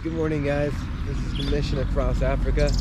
Good morning, guys. This is the mission across Africa.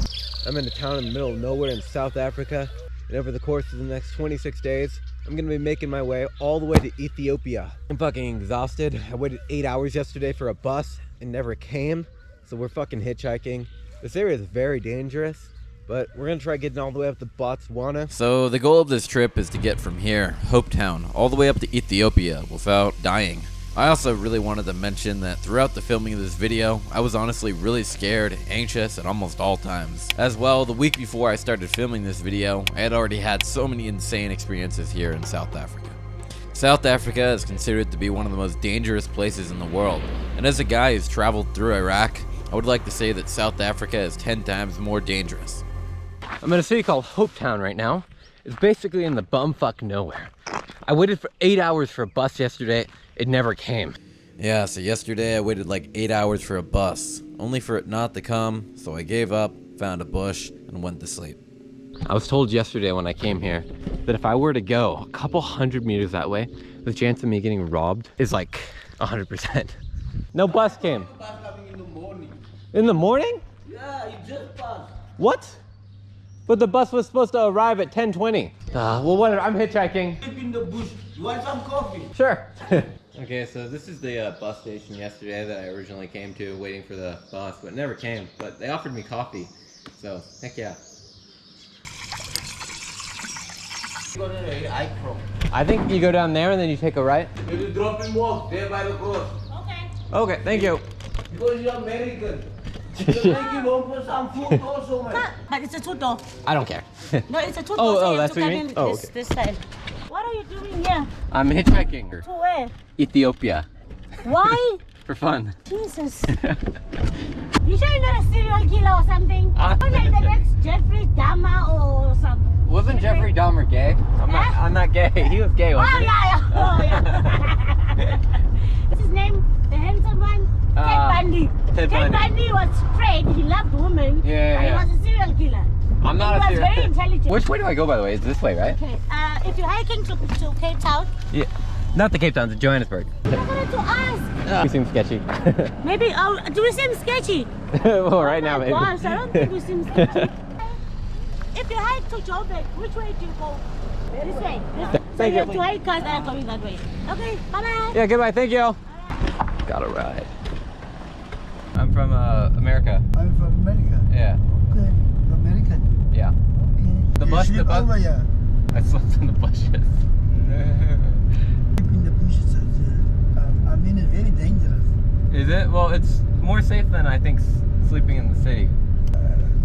I'm in a town in the middle of nowhere in South Africa, and over the course of the next 26 days, I'm gonna be making my way all the way to Ethiopia. I'm fucking exhausted. I waited 8 hours yesterday for a bus and never came, so we're fucking hitchhiking. This area is very dangerous, but we're gonna try getting all the way up to Botswana. So the goal of this trip is to get from here, Hope Town, all the way up to Ethiopia without dying. I also really wanted to mention that throughout the filming of this video, I was honestly really scared, anxious at almost all times. As well, the week before I started filming this video, I had already had so many insane experiences here in South Africa. South Africa is considered to be one of the most dangerous places in the world, and as a guy who's traveled through Iraq, I would like to say that South Africa is 10 times more dangerous. I'm in a city called Hope Town right now. It's basically in the bumfuck nowhere. I waited for 8 hours for a bus yesterday. It never came. Yeah, so yesterday I waited like 8 hours for a bus, only for it not to come, so I gave up, found a bush, and went to sleep. I was told yesterday when I came here that if I were to go a couple hundred meters that way, the chance of me getting robbed is like 100%. No bus came. Bus coming in the morning. In the morning? Yeah, it just passed. What? But the bus was supposed to arrive at 10:20. Well, whatever, I'm hitchhiking. Sleep in the bush. You want some coffee? Sure. Okay, so this is the bus station yesterday that I originally came to, waiting for the bus, but it never came. But they offered me coffee, so heck yeah. I think you go down there and then you take a right. You will drop and walk there by the cross. Okay, thank you. Because you're American. You're making home for some food also, man. But it's a two-door. I don't care. No, it's a two-door. Oh, so oh, you have that's to what come you mean? in Oh, this, okay. this side. What are you doing here? I'm hitchhiking. To where? Ethiopia. Why? For fun. Jesus. You sure you're not a serial killer or something? You're like the next Jeffrey Dahmer or something. Wasn't Jeffrey Dahmer gay? I'm not gay. He was gay, wasn't Oh, he? yeah. Oh, yeah. What's his name? The handsome one? Ted Bundy. Ted Bundy. Bundy was straight. He loved women. Yeah, but yeah. he was a serial killer. I'm not he a was serial very intelligent. Which way do I go, by the way? It's this way, right? Okay, if you're hiking to Cape Town, Yeah. Not the Cape Town, the Johannesburg. I wanted to ask. You seem sketchy. Maybe, do we seem sketchy? Well, right now, Oh my maybe. gosh, I don't think we seem sketchy. If you hike to Joburg, which way do you go? This way. So Thank you you. have to hike cars that are going that way. Okay, bye-bye. Yeah, goodbye, thank you. Got a ride. I'm from America. I'm from America. Yeah. Okay, you're American. Yeah. Okay. The You bus- sleep the bus- over here. I slept in the bushes. Sleep in the bushes. I mean, it's very dangerous. Is it? Well, it's more safe than I think sleeping in the city.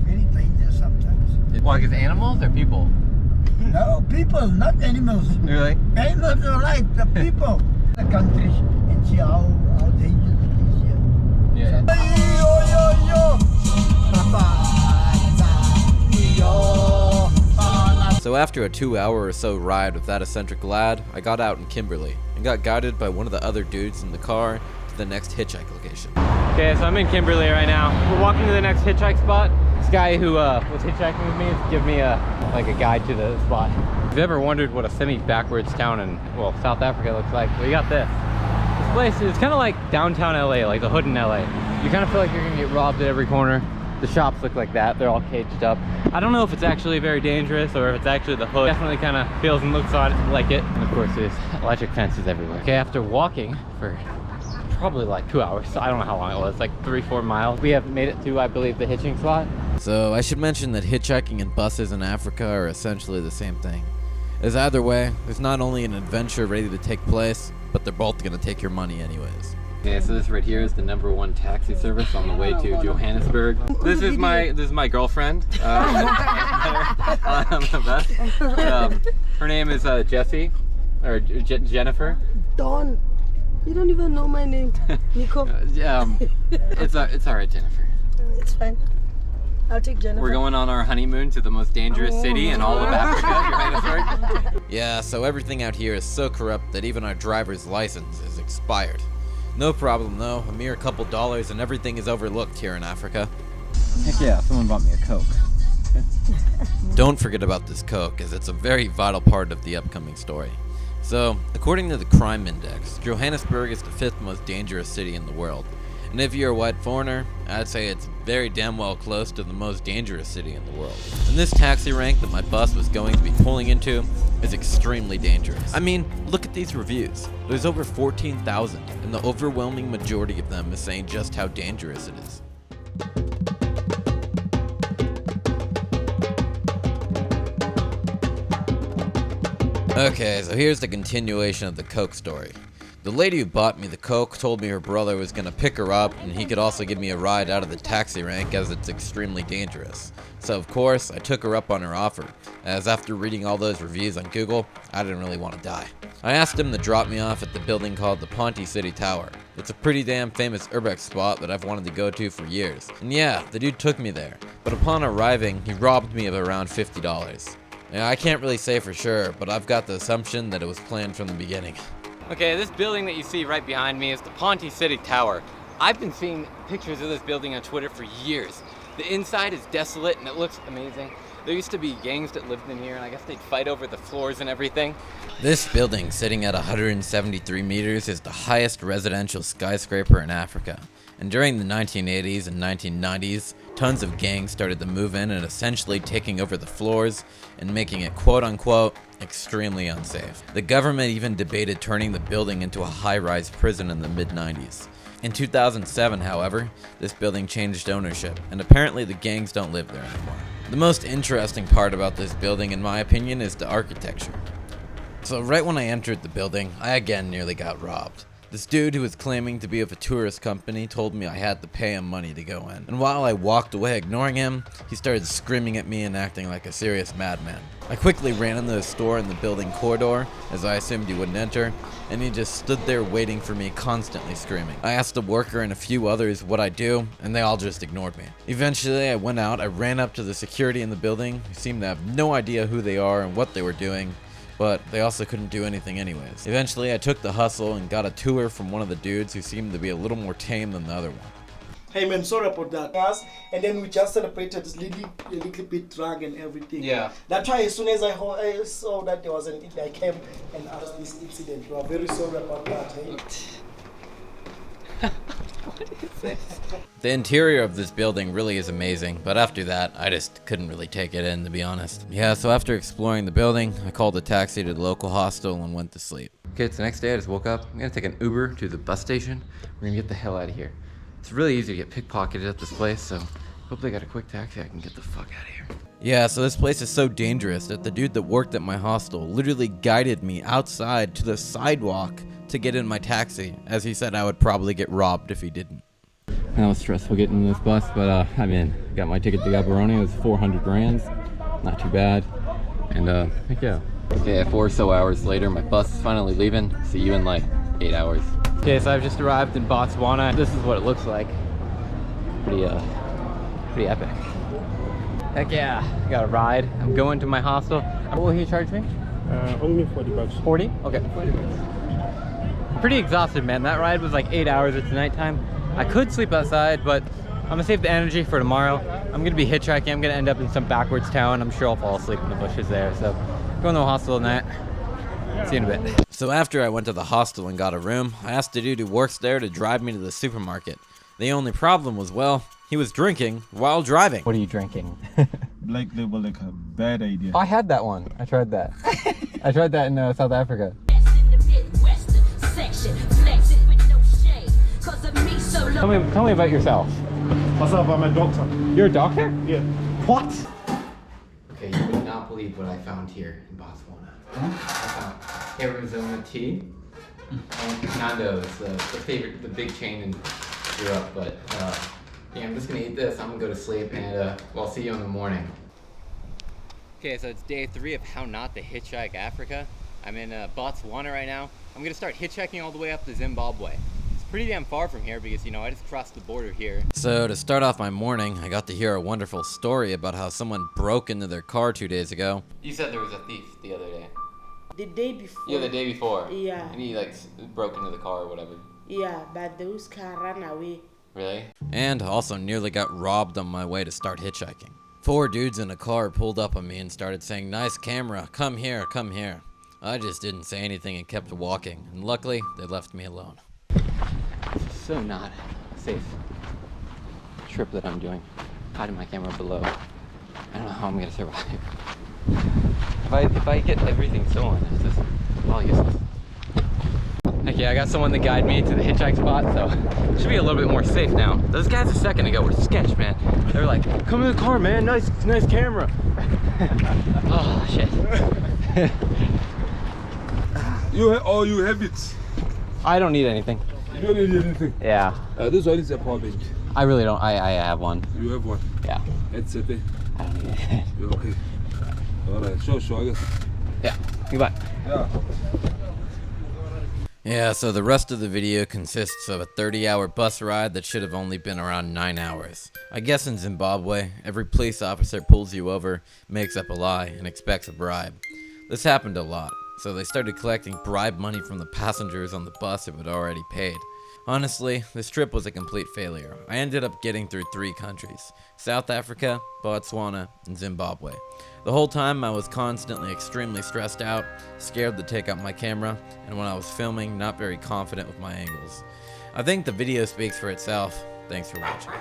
Very dangerous sometimes. Why? Because animals or people? No, people, not animals. Really? Animals are right, the people. The countries and see how dangerous it is here. Yeah. So after a 2 hour or so ride with that eccentric lad, I got out in Kimberley and got guided by one of the other dudes in the car to the next hitchhike location. Okay, so I'm in Kimberley right now. We're walking to the next hitchhike spot. This guy who was hitchhiking with me is giving me a guide to the spot. If you ever wondered what a semi-backwards town in, well, South Africa looks like, we got this. This place is kind of like downtown LA, like the hood in LA. You kind of feel like you're gonna get robbed at every corner. The shops look like that, they're all caged up. I don't know if it's actually very dangerous or if it's actually the hood. Definitely kind of feels and looks like it. And of course there's electric fences everywhere. Okay, after walking for probably like 2 hours, so I don't know how long it was, like 3-4 miles, we have made it to, I believe, the hitching spot. So I should mention that hitchhiking and buses in Africa are essentially the same thing. As either way, there's not only an adventure ready to take place, but they're both gonna take your money anyways. Okay, so this right here is the #1 taxi service on the way to Johannesburg. This is my girlfriend. I'm the best. Her name is Jessie, or Jennifer. Dawn. You don't even know my name. Nico. It's alright, Jennifer. It's fine. I'll take Jennifer. We're going on our honeymoon to the most dangerous city in all of Africa, Johannesburg. Yeah, so everything out here is so corrupt that even our driver's license is expired. No problem though, a mere couple dollars and everything is overlooked here in Africa. Heck yeah, someone bought me a Coke. Don't forget about this Coke, as it's a very vital part of the upcoming story. So, according to the Crime Index, Johannesburg is the 5th most dangerous city in the world. And if you're a white foreigner, I'd say it's very damn well close to the most dangerous city in the world. And this taxi rank that my bus was going to be pulling into is extremely dangerous. I mean, look at these reviews. There's over 14,000, and the overwhelming majority of them is saying just how dangerous it is. Okay, so here's the continuation of the Coke story. The lady who bought me the Coke told me her brother was gonna pick her up and he could also give me a ride out of the taxi rank as it's extremely dangerous. So of course, I took her up on her offer, as after reading all those reviews on Google, I didn't really want to die. I asked him to drop me off at the building called the Ponte City Tower. It's a pretty damn famous urbex spot that I've wanted to go to for years. And yeah, the dude took me there, but upon arriving, he robbed me of around $50. Yeah, I can't really say for sure, but I've got the assumption that it was planned from the beginning. Okay, this building that you see right behind me is the Ponte City Tower. I've been seeing pictures of this building on Twitter for years. The inside is desolate and it looks amazing. There used to be gangs that lived in here and I guess they'd fight over the floors and everything. This building, sitting at 173 meters, is the highest residential skyscraper in Africa. And during the 1980s and 1990s, tons of gangs started to move in and essentially taking over the floors and making it quote-unquote extremely unsafe. The government even debated turning the building into a high-rise prison in the mid-90s. In 2007, however, this building changed ownership, and apparently the gangs don't live there anymore. The most interesting part about this building, in my opinion, is the architecture. So right when I entered the building, I again nearly got robbed. This dude who was claiming to be of a tourist company told me I had to pay him money to go in. And while I walked away ignoring him, he started screaming at me and acting like a serious madman. I quickly ran into the store in the building corridor, as I assumed he wouldn't enter, and he just stood there waiting for me, constantly screaming. I asked a worker and a few others what I'd do, and they all just ignored me. Eventually, I went out, I ran up to the security in the building, who seemed to have no idea who they are and what they were doing, but they also couldn't do anything anyways. Eventually, I took the hustle and got a tour from one of the dudes who seemed to be a little more tame than the other one. Hey man, sorry about that. And then we just celebrated a little bit drunk and everything. Yeah. That's why as soon as I saw that there was an incident, I came and asked this incident. We are very sorry about that. Hey? What is this? The interior of this building really is amazing, but after that, I just couldn't really take it in, to be honest. Yeah, so after exploring the building, I called a taxi to the local hostel and went to sleep. Okay, it's the next day. I just woke up. I'm gonna take an Uber to the bus station. We're gonna get the hell out of here. It's really easy to get pickpocketed at this place, so hopefully I got a quick taxi. I can get the fuck out of here. Yeah, so this place is so dangerous that the dude that worked at my hostel literally guided me outside to the sidewalk to get in my taxi, as he said I would probably get robbed if he didn't. That was stressful getting in this bus, but I'm in. Got my ticket to Gaborone. It was 400 rands. Not too bad. And heck yeah. Okay, 4 or so hours later, my bus is finally leaving. See you in like 8 hours. Okay, so I've just arrived in Botswana. This is what it looks like. Pretty epic. Heck yeah, I got a ride. I'm going to my hostel. What will he charge me? Only 40 bucks. 40? Okay, 40 bucks. I'm pretty exhausted, man. That ride was like 8 hours. It's nighttime. I could sleep outside, but I'm gonna save the energy for tomorrow. I'm gonna be hitchhiking. I'm gonna end up in some backwards town. I'm sure I'll fall asleep in the bushes there. So, going to the hostel tonight. See you in a bit. So after I went to the hostel and got a room, I asked the dude who works there to drive me to the supermarket. The only problem was, well, he was drinking while driving. What are you drinking? Black label, like a bad idea. I had that one. I tried that. I tried that in South Africa. Tell me about yourself. What's up? I'm a doctor. You're a doctor? Yeah. What? Okay, you would not believe what I found here in Botswana. I found Arizona tea. Nando's, the big chain in Europe. But yeah, I'm just gonna eat this. I'm gonna go to sleep, and well, I'll see you in the morning. Okay, so it's day 3 of How Not to Hitchhike Africa. I'm in Botswana right now. I'm gonna start hitchhiking all the way up to Zimbabwe. Pretty damn far from here because, you know, I just crossed the border here. So to start off my morning, I got to hear a wonderful story about how someone broke into their car 2 days ago. You said there was a thief the other day. The day before. Yeah, the day before. Yeah. And he like broke into the car or whatever. Yeah, but those car ran away. Really? And also nearly got robbed on my way to start hitchhiking. 4 dudes in a car pulled up on me and started saying, "Nice camera, come here, come here." I just didn't say anything and kept walking, and luckily they left me alone. So not safe trip that I'm doing. Hiding my camera below. I don't know how I'm gonna survive. If I get everything stolen, it's just all useless. Okay, I got someone to guide me to the hitchhike spot, so it should be a little bit more safe now. Those guys a second ago were sketch, man. They were like, come in the car, man, nice camera. Oh, shit. You have it. I don't need anything. You don't need anything. Yeah. This one is a power bank. I really don't. I have one. You have one. Yeah. It's okay. I don't need it. You're okay. Alright, sure, I guess. Yeah. Goodbye. Yeah. Yeah, so the rest of the video consists of a 30-hour bus ride that should have only been around 9 hours. I guess in Zimbabwe, every police officer pulls you over, makes up a lie, and expects a bribe. This happened a lot, so they started collecting bribe money from the passengers on the bus it had already paid. Honestly, this trip was a complete failure. I ended up getting through 3 countries: South Africa, Botswana, and Zimbabwe. The whole time I was constantly extremely stressed out, scared to take out my camera, and when I was filming, not very confident with my angles. I think the video speaks for itself. Thanks for watching.